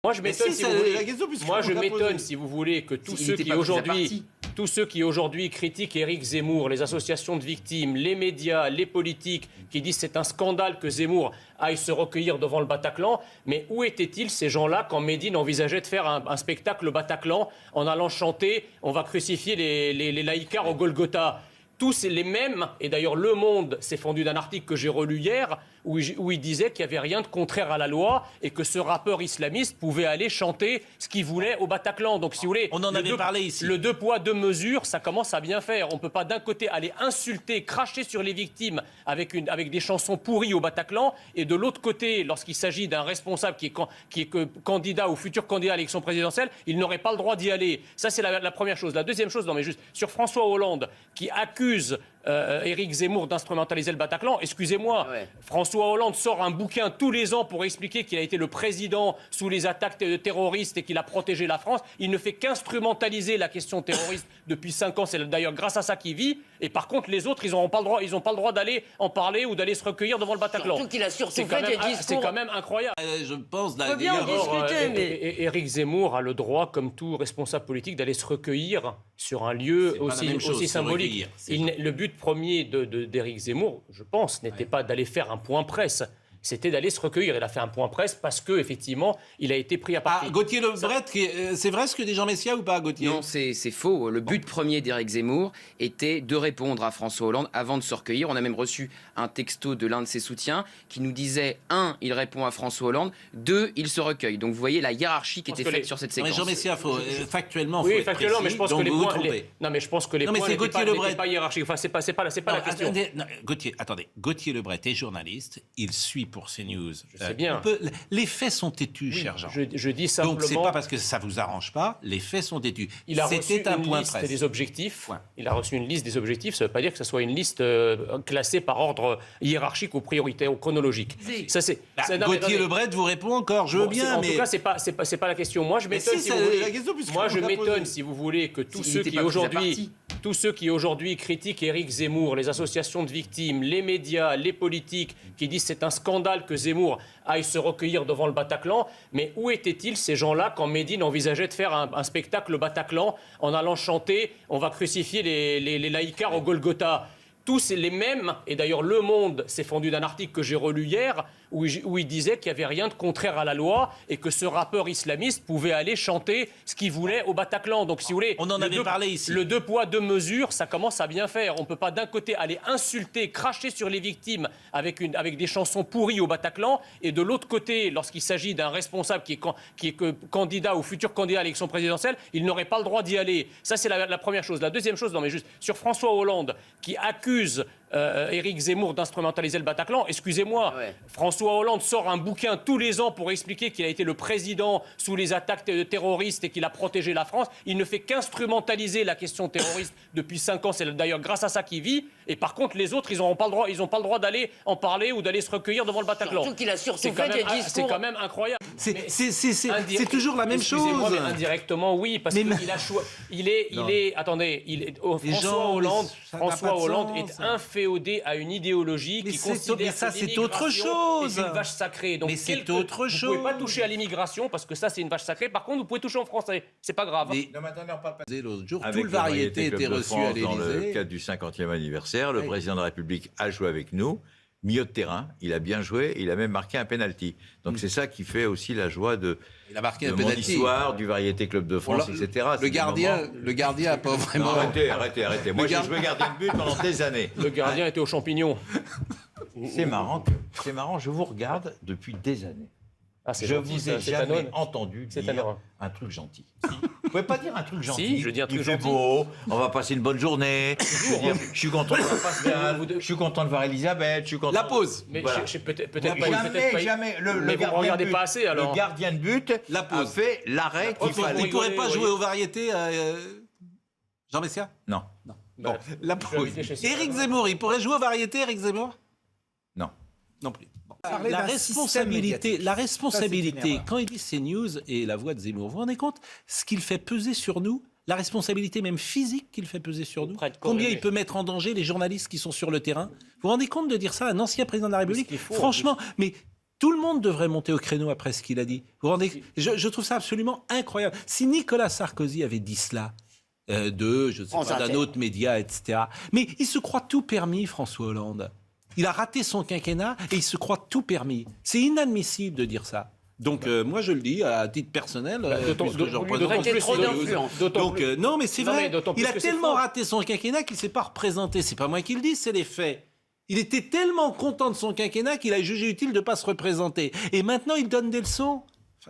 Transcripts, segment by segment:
Moi, je m'étonne, si vous voulez, que tous ceux qui aujourd'hui critiquent Éric Zemmour, les associations de victimes, les médias, les politiques, qui disent c'est un scandale que Zemmour aille se recueillir devant le Bataclan, mais où étaient-ils ces gens-là quand Médine envisageait de faire un spectacle au Bataclan en allant chanter « On va crucifier les laïcards au Golgotha » Tous les mêmes, et d'ailleurs Le Monde s'est fendu d'un article que j'ai relu hier, où il disait qu'il n'y avait rien de contraire à la loi et que ce rappeur islamiste pouvait aller chanter ce qu'il voulait au Bataclan. Donc si vous voulez, on en avait parlé ici. Le deux poids, deux mesures, ça commence à bien faire. On ne peut pas d'un côté aller insulter, cracher sur les victimes avec des chansons pourries au Bataclan, et de l'autre côté, lorsqu'il s'agit d'un responsable qui est candidat ou futur candidat à l'élection présidentielle, il n'aurait pas le droit d'y aller. Ça, c'est la première chose. La deuxième chose, non mais juste, sur François Hollande, qui accuse Éric Zemmour d'instrumentaliser le Bataclan. Excusez-moi, François Hollande sort un bouquin tous les ans pour expliquer qu'il a été le président sous les attaques terroristes et qu'il a protégé la France. Il ne fait qu'instrumentaliser la question terroriste depuis 5 ans. C'est d'ailleurs grâce à ça qu'il vit. Et par contre, les autres, ils n'ont pas le droit d'aller en parler ou d'aller se recueillir devant le Bataclan. Surtout qu'il a surtout fait des discours. C'est quand même incroyable. Je pense on peut bien en discuter, mais Éric Zemmour a le droit, comme tout responsable politique, d'aller se recueillir sur un lieu aussi symbolique. Le but premier d'Éric Zemmour, je pense, n'était pas d'aller faire un point presse. C'était d'aller se recueillir. Il a fait un point presse parce qu'effectivement, il a été pris à partie. Gauthier Lebret, c'est vrai ce que dit Jean Messia ou pas, Gauthier? Non, c'est faux. Le but premier d'Éric Zemmour était de répondre à François Hollande avant de se recueillir. On a même reçu un texto de l'un de ses soutiens qui nous disait 1. Il répond à François Hollande, 2. Il se recueille. Donc vous voyez la hiérarchie qui était faite sur cette séquence. Mais Jean Messia, factuellement, oui, factuellement, mais je pense que les points. Non, mais je pense que les points n'étaient pas hiérarchiques. Enfin, c'est pas la question. Gauthier Lebret est journaliste. Il suit pour CNews. Je sais bien. Les faits sont têtus, cher Jean. Je dis simplement. Donc c'est pas parce que ça vous arrange pas. Les faits sont têtus. Il a reçu un une point liste presse. des objectifs. Il a reçu une liste des objectifs. Ça ne veut pas dire que ce soit une liste classée par ordre hiérarchique ou prioritaire ou chronologique. Ça c'est. Gauthier Lebret vous répond encore. Je veux bien, mais en tout cas, c'est pas la question. Moi, je m'étonne. Si vous voulez, que tous ceux qui aujourd'hui critiquent Éric Zemmour, les associations de victimes, les médias, les politiques, qui disent c'est un scandale que Zemmour aille se recueillir devant le Bataclan, mais où étaient-ils ces gens-là quand Médine envisageait de faire un spectacle au Bataclan en allant chanter « On va crucifier les laïcards au Golgotha » Tous les mêmes, et d'ailleurs Le Monde s'est fendu d'un article que j'ai relu hier, où il disait qu'il n'y avait rien de contraire à la loi et que ce rappeur islamiste pouvait aller chanter ce qu'il voulait au Bataclan. Donc si vous voulez, on en avait parlé ici. Le deux poids, deux mesures, ça commence à bien faire. On ne peut pas d'un côté aller insulter, cracher sur les victimes avec des chansons pourries au Bataclan, et de l'autre côté, lorsqu'il s'agit d'un responsable qui est candidat ou futur candidat à l'élection présidentielle, il n'aurait pas le droit d'y aller. Ça, c'est la première chose. La deuxième chose, non mais juste, sur François Hollande, qui accuse Éric Zemmour d'instrumentaliser le Bataclan. Excusez-moi, François Hollande sort un bouquin tous les ans pour expliquer qu'il a été le président sous les attaques terroristes et qu'il a protégé la France. Il ne fait qu'instrumentaliser la question terroriste depuis 5 ans. C'est d'ailleurs grâce à ça qu'il vit. Et par contre, les autres, ils n'ont pas le droit d'aller en parler ou d'aller se recueillir devant le Bataclan. Surtout qu'il a surtout fait des discours. C'est quand même incroyable. C'est toujours la même chose. Mais indirectement, oui, parce qu'il a choisi. Attendez, François Hollande est inféodé à une idéologie qui considère ça, que c'est autre chose. C'est une vache sacrée. Donc, mais c'est autre chose. Vous ne pouvez pas toucher à l'immigration parce que ça, c'est une vache sacrée. Par contre, vous pouvez toucher en français. C'est pas grave. L'autre jour, Avec tout le Variété Club était de reçu France à l'Élysée. Dans le cadre du 50e anniversaire, le président de la République a joué avec nous. Milieu de terrain, il a bien joué, il a même marqué un penalty. Donc c'est ça qui fait aussi la joie de mon histoire, du Variété Club de France, etc. Le gardien a pas vraiment... Non, arrêtez. Moi, j'ai joué gardien de but pendant des années. Le gardien était aux champignons. C'est marrant, je vous regarde depuis des années. Je gentil, vous ai jamais entendu dire un truc gentil. Vous pouvez pas dire un truc gentil. Si, je dis un truc gentil. Beau, on va passer une bonne journée. Je suis content de voir Pascal. Je suis content de voir Elisabeth. Je suis content. La pause. Mais voilà. Jamais. Mais vous ne regardez pas assez alors. Le gardien de but a fait l'arrêt qu'il fallait. Il ne pourrait pas jouer aux Variétés, Jean Messia? Non. Bon, la pause. Éric Zemmour, il pourrait jouer aux Variétés, Éric Zemmour? Non. Non plus. La responsabilité, quand il dit CNews et la voix de Zemmour, vous vous rendez compte ce qu'il fait peser sur nous, la responsabilité même physique qu'il fait peser sur nous, combien il peut mettre en danger les journalistes qui sont sur le terrain. Vous vous rendez compte de dire ça à un ancien président de la République? Franchement, mais Tout le monde devrait monter au créneau après ce qu'il a dit. Vous rendez... je trouve ça absolument incroyable. Si Nicolas Sarkozy avait dit cela, je ne sais pas, d'un autre média, etc. Mais il se croit tout permis, François Hollande. Il a raté son quinquennat et il se croit tout permis. C'est inadmissible de dire ça. Donc moi je le dis à titre personnel, puisque je représente trop d'influence. Non mais c'est vrai, il a tellement raté son quinquennat qu'il ne s'est pas représenté. C'est pas moi qui le dis, c'est les faits. Il était tellement content de son quinquennat qu'il a jugé utile de ne pas se représenter. Et maintenant il donne des leçons.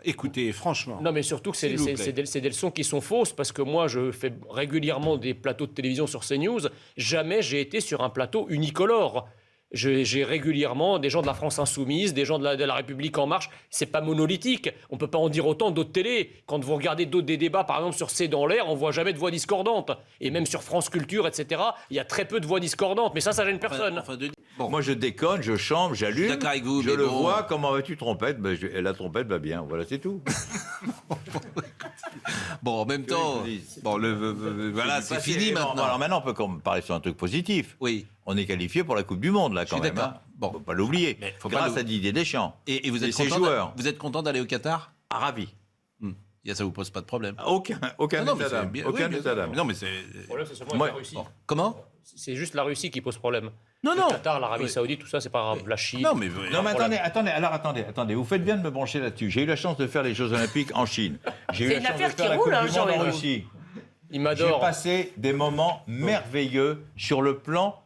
Écoutez, franchement. Non, mais surtout que c'est des leçons qui sont fausses, parce que moi, je fais régulièrement des plateaux de télévision sur CNews. Jamais j'ai été sur un plateau unicolore. J'ai régulièrement des gens de la France Insoumise, des gens de la République En Marche. C'est pas monolithique. On peut pas en dire autant d'autres télés. Quand vous regardez des débats, par exemple sur C'est dans l'air, on voit jamais de voix discordantes. Et même sur France Culture, etc., il y a très peu de voix discordantes. Mais ça gêne personne. Bon. Moi, je déconne, je chante, j'allume. D'accord avec vous, je le vois. Comment vas-tu, trompette? La trompette va bien. Voilà, c'est tout. Bon, en même temps, voilà, c'est fini maintenant. Alors maintenant, on peut parler sur un truc positif. Oui. On est qualifié pour la Coupe du Monde, là, quand même. Hein. Bon, faut pas l'oublier. Grâce à Didier Deschamps. Et vous êtes joueurs. Vous êtes content d'aller au Qatar? Ah, ravi. Ça vous pose pas de problème? Aucun état d'âme. Aucun état d'âme. Non, mais c'est. Le problème, c'est seulement la Russie. Comment? C'est juste la Russie qui pose problème. Non. Le Qatar, l'Arabie Saoudite, tout ça, c'est pas grave. La Chine. Non, mais attendez. Vous faites bien de me brancher là-dessus. J'ai eu la chance de faire les Jeux Olympiques en Chine. J'ai eu la chance de faire la Coupe du Monde en Russie. Il m'adore. J'ai passé des moments merveilleux sur le plan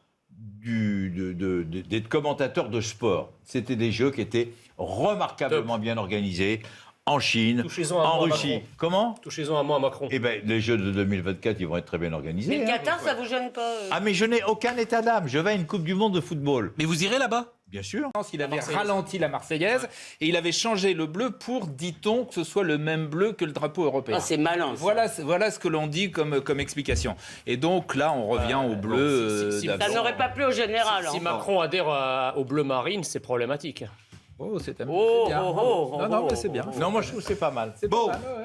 des commentateurs de sport. C'était des jeux qui étaient remarquablement bien organisés. En Chine, en Russie. Comment? Touchez-en un mot à Macron. Eh bien, les Jeux de 2024, ils vont être très bien organisés. Mais le Qatar, ça vous gêne pas Ah, mais je n'ai aucun état d'âme. Je vais à une Coupe du Monde de football. Mais vous irez là-bas? Bien sûr. Il avait ralenti la Marseillaise et il avait changé le bleu pour, dit-on, que ce soit le même bleu que le drapeau européen. Ah, c'est malin. Voilà ce que l'on dit comme explication. Et donc là, on revient au bleu. Ça n'aurait pas plu au général. Si Macron adhère au bleu marine, c'est problématique. Oh, c'est bien. Non, mais c'est bien. Non, moi je trouve que c'est pas mal. Bon.